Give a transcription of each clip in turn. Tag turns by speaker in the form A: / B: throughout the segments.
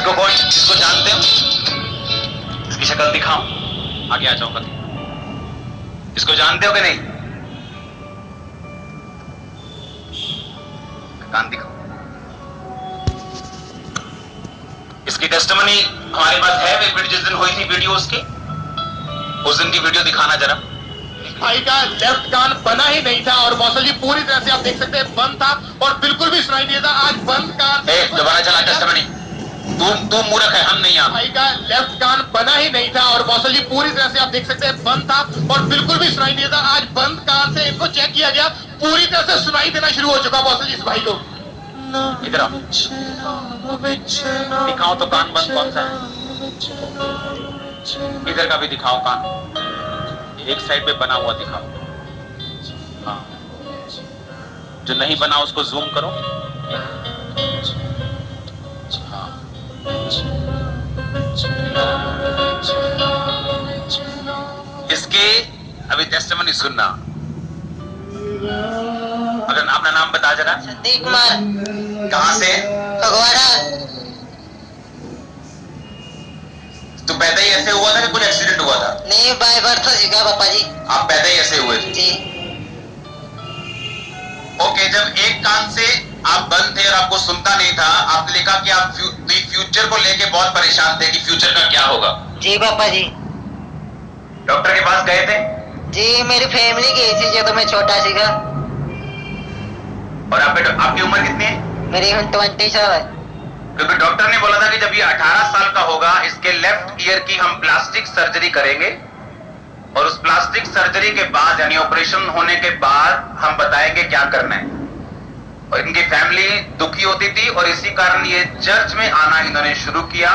A: इसको जानते हो? इसकी शक्ल दिखाओ, आगे आ जाओ। इसको जानते हो कि नहीं? कान दिखाओ। इसकी टेस्टिमनी हमारे पास है, वे जिस दिन हुई थी वीडियो उसकी, उस दिन की वीडियो दिखाना जरा।
B: भाई का लेफ्ट कान बना ही नहीं था और मौसल जी पूरी तरह से आप देख सकते हैं बंद था और बिल्कुल भी सुनाई नहीं था। आज बंद कान
A: दोबारा चला टेस्टिमनी। तू मूर्ख है, हम नहीं। आप
B: भाई का लेफ्ट कान बना ही नहीं था और मौसल जी पूरी तरह से आप देख सकते हैं बंद था और बिल्कुल भी सुनाई नहीं था। आज बंद कान से इनको चेक किया गया, पूरी तरह से सुनाई देना शुरू हो चुका मौसल जी इस भाई को।
A: इधर आओ, दिखाओ तो कान बंद कौन सा है। इधर का भी दिखाओ कान, एक साइड पे बना हुआ दिखाओ। हाँ, जो नहीं बना उसको जूम करो। हाँ, इसके अभी टेस्टिमनी सुनना। अगर अपना नाम बता जरा।
C: संदीप कुमार।
A: कहाँ से?
C: फगवाड़ा।
A: तो पैदा ही ऐसे हुआ था कि कुछ एक्सीडेंट हुआ था?
C: नहीं, बाय बर्थ सीखा पापा जी।
A: आप पैदा ही ऐसे हुए थे?
C: जी।
A: ओके, जब एक कान से आप बंद थे और आपको सुनता नहीं था, आपने लिखा कि आप फ्यूचर को लेके बहुत परेशान थे कि फ्यूचर का क्या होगा।
C: जी पापा जी।
A: डॉक्टर के पास गए थे?
C: जी, मेरी फैमिली गई थी जब मैं छोटा सीखा।
A: और आपकी उम्र कितनी है?
C: मेरी 20 साल है।
A: क्योंकि डॉक्टर ने बोला था कि जब ये 18 साल का होगा, इसके लेफ्ट ईयर की हम प्लास्टिक सर्जरी करेंगे और उस प्लास्टिक सर्जरी के बाद यानी ऑपरेशन होने के बाद हम बताएंगे क्या करना है। और इनकी फैमिली दुखी होती थी और इसी कारण ये चर्च में आना इन्होंने शुरू किया।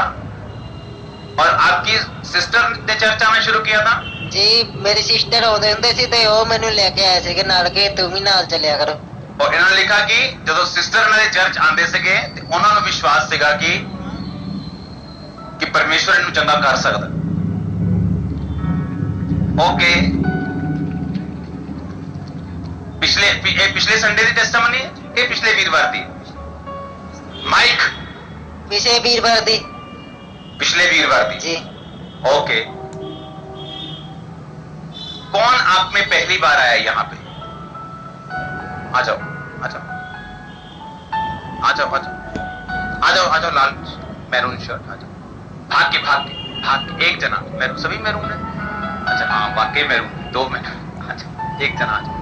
A: और आपकी सिस्टर ने चर्च आना शुरू किया था?
C: जी, मेरी सिस्टर होते सी ते वो मैंने लेके आए थे नाल के तुम ही नाल चलिया करो।
A: और इन्होंने लिखा कि जब सिस्टर मेरे चर्च आते सके उन्होंने विश्वास सीगा कि परमेश्वर इन्हें चंगा कर सकता। ओके, पिछले संडे की टेस्टिमनी है कि पिछले वीरवार थी? माइक
C: पिछले वीरवार थी।
A: पिछले वीरवार थी
C: जी।
A: ओके, कौन आप में पहली बार आया यहाँ पे? आ जाओ आ जाओ आ जाओ आ जाओ आ जाओ आ जाओ। लाल मैरून शर्ट, आ जाओ। भाग के एक जना मैरून, सभी मैरून है? अच्छा हाँ, वाकई मैरून, 2 मैरून। अच्छा, एक जना आ जाओ।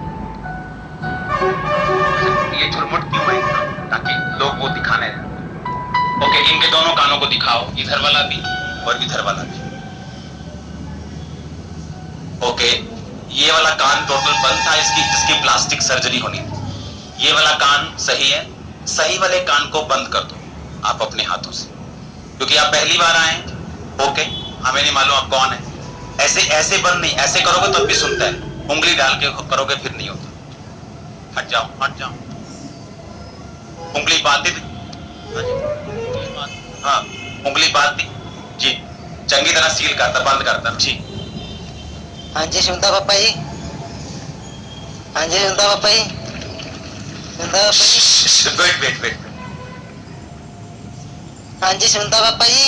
A: ये झुरमुट क्यों है? ताकि लोग वो दिखाने रहे। ओके, इनके दोनों कानों को दिखाओ, इधर वाला भी और इधर वाला भी। ओके, ये वाला कान टोटल बंद था, इसकी प्लास्टिक सर्जरी होनी थी। ये वाला कान सही है, सही वाले कान को बंद कर दो आप अपने हाथों से, क्योंकि आप पहली बार आए। ओके, हमें नहीं मालूम आप कौन है। ऐसे बंद नहीं, ऐसे करोगे तब भी सुनता है, उंगली डाल के करोगे फिर नहीं होता। हट जाओ हट जाओ, उंगली बांध दी। हाँ, उंगली बांध दी जी, चंगी तरह सील करता, बंद करता जी।
C: हाँ जी सुनता पापा जी। हाँ जी सुनता पापा जी। सुनता पापा जी।
A: वेट।
C: हाँ जी सुनता पापा जी।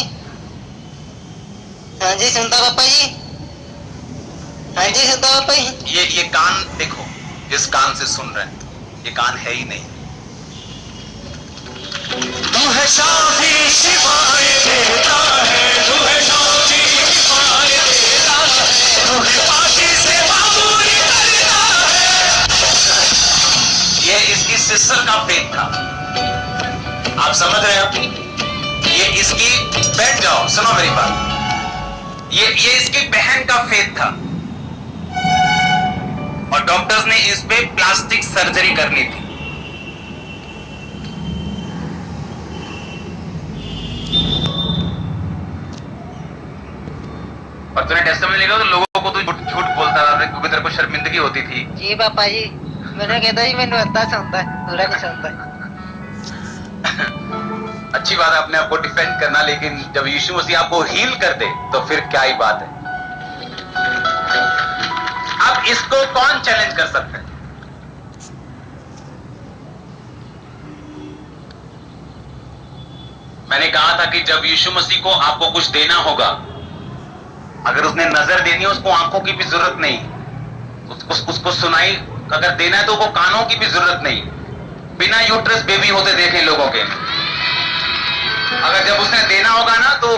C: हाँ जी सुनता पापा जी। हाँ जी सुनता पापा जी।
A: ये कान देखो, जिस कान से सुन रहे हैं ये कान है ही नहीं। तू है शाफी शिफाए देता है, तू है शाफी शिफाए देता है, तू है पाकी से मामूली करता है। ये इसकी सिस्टर का पेट था, आप समझ रहे हो? ये इसकी, बैठ जाओ सुनो मेरी बात, ये इसकी बहन का फेत था और डॉक्टर्स ने इस पे प्लास्टिक सर्जरी करनी थी। और तूने टेस्टिमनी लिखा तो लोगों को तू झूठ बोलता था क्योंकि तेरे को शर्मिंदगी होती थी।
C: जी पापा जी, मैंने कहता जी मैंने अद्धा सुनता है, पूरा नहीं सुनता।
A: अच्छी बात है अपने आप को डिफेंड करना, लेकिन जब यीशु मसीह आपको हील कर दे तो फिर क्या ही बात है। अब इसको कौन चैलेंज कर सकता है? मैंने कहा था कि जब यीशु मसीह को आपको कुछ देना होगा, अगर उसने नजर देनी है उसको आंखों की भी जरूरत नहीं, उसको सुनाई अगर देना है तो वो कानों की भी जरूरत नहीं। बिना यूट्रस बेबी होते देखे लोगों के, अगर जब उसने देना होगा ना तो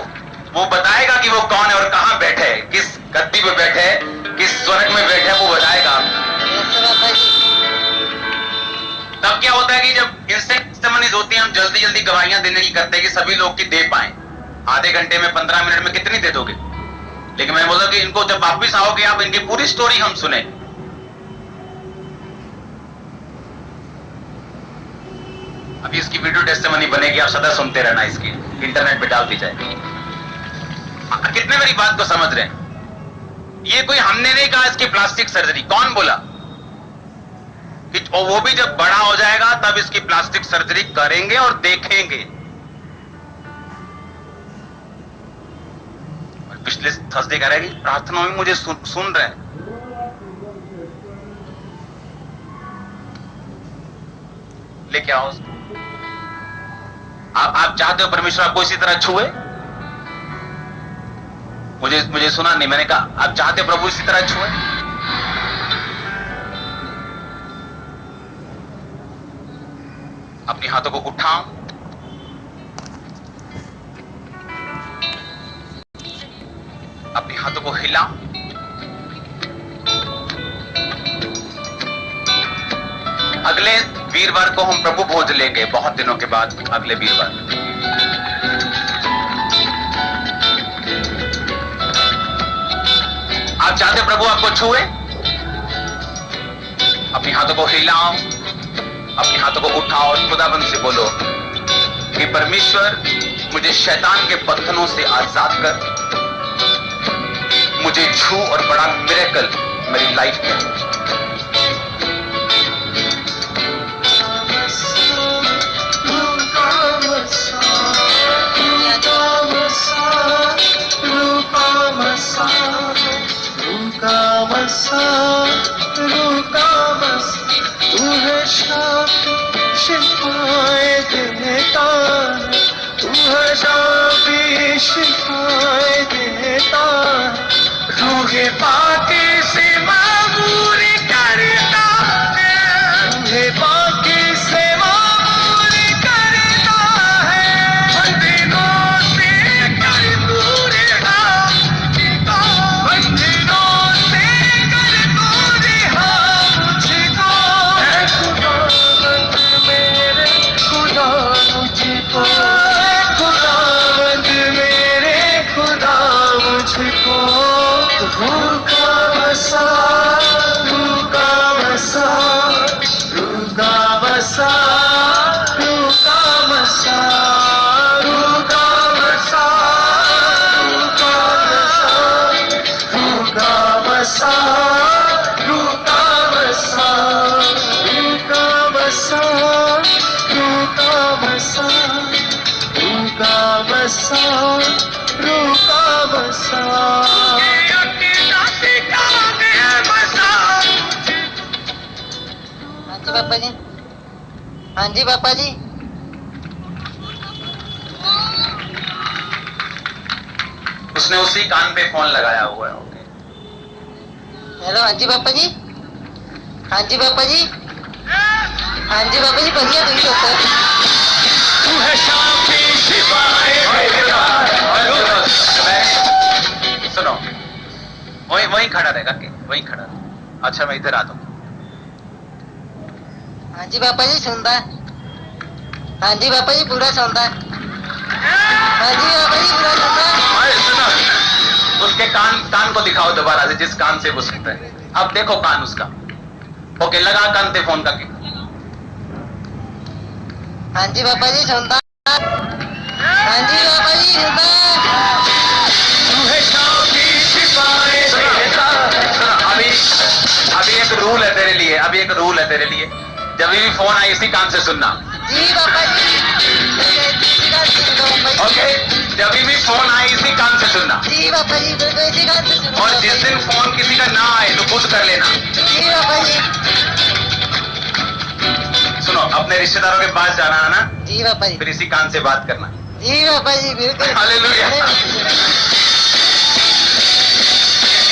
A: वो बताएगा कि वो कौन है और कहां बैठे है, किस गद्दी पे बैठे है, किस स्वर्ग में बैठे है, वो बताएगा। तब क्या होता है कि जब इंस्टेंट टेस्टिमनीज होती है, हम जल्दी जल्दी गवाहियां देने की करते हैं कि सभी लोग की दे पाए। आधे घंटे में 15 मिनट में कितनी दे दोगे? लेकिन मैं बोला कि इनको जब वापिस आओगे आप, इनकी पूरी स्टोरी हम सुने। अभी इसकी वीडियो टेस्टिमनी बनेगी, आप सदा सुनते रहना, इसकी इंटरनेट पे डाल दी जाएगी। कितने मेरी बात को समझ रहे हैं? ये कोई हमने नहीं कहा इसकी प्लास्टिक सर्जरी, कौन बोला कि वो भी जब बड़ा हो जाएगा तब इसकी प्लास्टिक सर्जरी करेंगे और देखेंगे। और पिछले थर्सडे कह रहे हैं कि प्रार्थना में मुझे सुन रहे हैं। लेके आओ उसको। आप चाहते हो परमेश्वर आपको इसी तरह छुए? मुझे सुना नहीं, मैंने कहा आप चाहते हो प्रभु इसी तरह छुए? अपने हाथों को उठाओ, अपने हाथों को हिलाओ, अगले वीरवार को हम प्रभु भोज लेंगे, बहुत दिनों के बाद, अगले वीरवार। आप चाहते प्रभु आपको छुए? अपने हाथों को हिलाओ, अपने हाथों को उठाओ और खुदाबंद से बोलो कि परमेश्वर मुझे शैतान के बंधनों से आजाद कर, मुझे छू और बड़ा मिरेकल मेरी लाइफ में।
D: तू है शिफाए देता है, तू है शाफी शिफाए देता है, रूहे पाकी से मामूर करता है, रूहे पाकी से मामूर करता है, बंधनों से कर दूर मुझको, बंधनों से कर दूर मुझको, खुदावंद मेरे खुदा मुझको, खुदावंद मेरे खुदा मुझको, रूका बसा, रूका बसा, रूका बसा, रूका बसा, रूका बसा, रूका बसा, रूका बसा, रूका बसा, रूका बसा, रूका बसा, रूका बसा,
C: हाँ जी पापा जी, हाँ जी पापा जी।
A: उसने उसी कान पे फोन लगाया हुआ है। ओके,
C: हेलो, हाँ जी पापा जी, हाँ जी पापा जी, हाँ जी पापा जी, बढ़िया तुम सोचो।
D: तू है शाफी शिफाए देता है।
A: सुनो, वहीं खड़ा रहेगा कि वहीं खड़ा रहे। अच्छा, मैं इधर आता हूँ।
C: हाँ जी पापा जी, सुनता। हाँ जी पापा जी, पूरा सुनता। हाँ जी पापा जी, पूरा सुनता।
A: सुनो, उसके कान को दिखाओ दोबारा से, जिस कान से वो सुनता है। अब देखो कान उसका। ओके, लगा कान पे फोन करके।
C: हाँ जी पापा जी, सुनता। हाँ जी पापा जी, सुनता।
D: तू है शाफी शिफाए देता है।
A: अभी एक रूल है तेरे लिए, अभी एक रूल है तेरे लिए। जब भी फोन आए इसी कान से सुनना।
C: जी पापा जी, इसी कान से सुनो पापा जी।
A: ओके, जब भी फोन आए इसी कान से सुनना।
C: जी पापा जी, बिल्कुल इसी कान से सुनो।
A: और जिस दिन फोन किसी का ना आए तो खुद कर लेना।
C: जी पापा जी।
A: सुनो, अपने रिश्तेदारों के पास जाना है ना,
C: जी पापा जी।
A: फिर इसी कान से बात करना।
C: जी पापा जी बिल्कुल।
A: हालेलुया।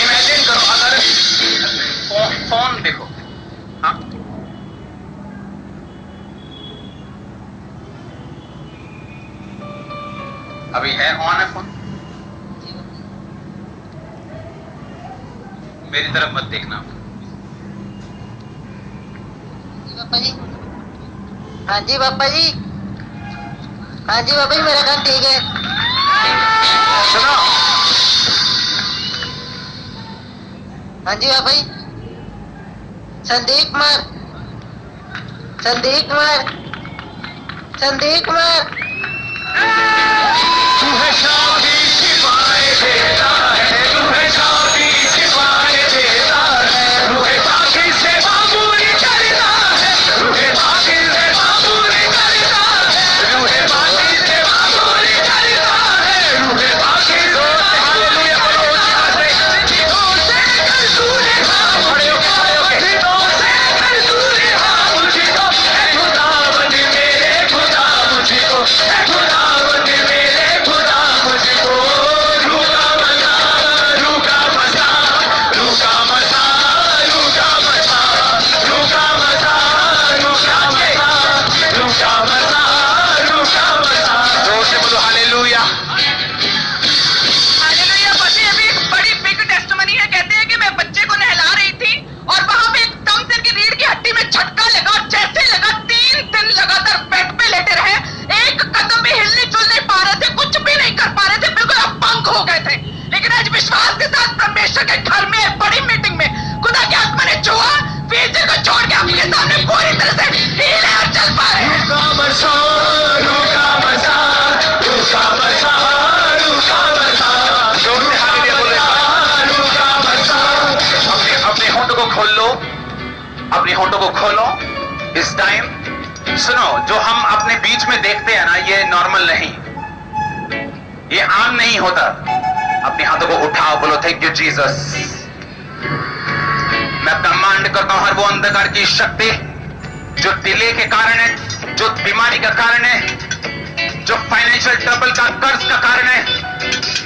A: इमेजिन करो अगर फोन देखो, हाँ अभी है ऑन है फोन, मेरी तरफ मत देखना।
C: पापा जी हाँ जी पापा जी, हाँ जी पापा जी मेरा काम ठीक है।
A: सुनो,
C: हाँ जी पापा जी। संदीप कुमार, संदीप कुमार, संदीप कुमार।
D: तू है शादी सिवाय देता है, तू है शादी सिवाय देता है, तू है बाकी से मामूली करता है, तू है बाकी से मामूली करता है, तू है बाकी से मामूली करता है, तू है बाकी से हालेलुया बोलो दिलों से कर तूने हाँ मुझको, दिलों से कर तूने हाँ मुझको, है खुदावंद मेरे खुदा मुझको, है खुदावंद मेरे खुदा मुझको, रूका मसा, रूका मसा, रूका मसा, रूका मसा, रूका मसा, रूका मसा, रूका मसा, रूका मसा। जोर से बोलो हालेलुया।
E: हालेलुया। पति अभी एक बड़ी बिग टेस्टमनी है। कहते हैं कि मैं बच्चे को नहला रही थी और वहां पे एकदम से इनकी रीढ़ की हड्डी में झटका लगा और जैसे लगा 3 दिन लगातार बेड पे लेटे रहे, एक कदम भी हिलने चुल नहीं पा रहे थे, कुछ भी नहीं कर पा रहे थे, बिल्कुल अपंग हो गए थे। लेकिन आज विश्वास के साथ परमेश्वर के घर में एक बड़ी मीटिंग में खुदा की आत्मा ने छुआ, फीचर को छोड़ के आपके सामने पूरी तरह से हिले और चल पा रहे हैं।
D: रूका मसा, रूका मसा, रूका मसा, रूका मसा। जोर से हालेलुया बोलो एक बार। रूका मसा। अपने होंठों को खोल लो, अपने होंठों को खोलो। इस टाइम सुनो, जो हम अपने बीच में देखते हैं ना, ये नॉर्मल नहीं, ये आम नहीं होता। अपने हाथों को उठाओ, बोलो थैंक यू जीसस। मैं कमांड करता हूं हर वो अंधकार की शक्ति जो डिले के कारण है, जो बीमारी का कारण है, जो फाइनेंशियल ट्रबल का कर्ज का कारण है,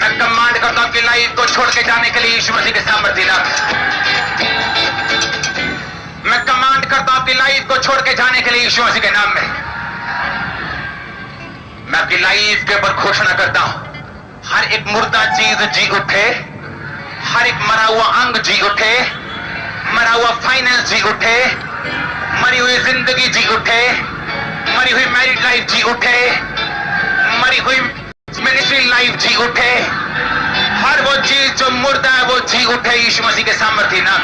D: मैं कमांड करता हूं कि लाइफ को छोड़ के जाने के लिए यीशु मसीह के सामर्थ्य नाम। मैं कमांड करता हूं कि लाइफ को छोड़ के जाने के लिए यीशु मसीह के नाम में। मैं आपकी लाइफ के ऊपर घोषणा करता हूं, हर एक मुर्दा चीज जी उठे, हर एक मरा हुआ अंग जी उठे, मरा हुआ फाइनेंस जी उठे, मरी हुई जिंदगी जी उठे, मरी हुई मैरिड लाइफ जी उठे, मरी हुई मिनिस्ट्री लाइफ जी उठे, हर वो चीज जो मुर्दा है वो जी उठे यीशु मसीह के सामर्थ्य नाम।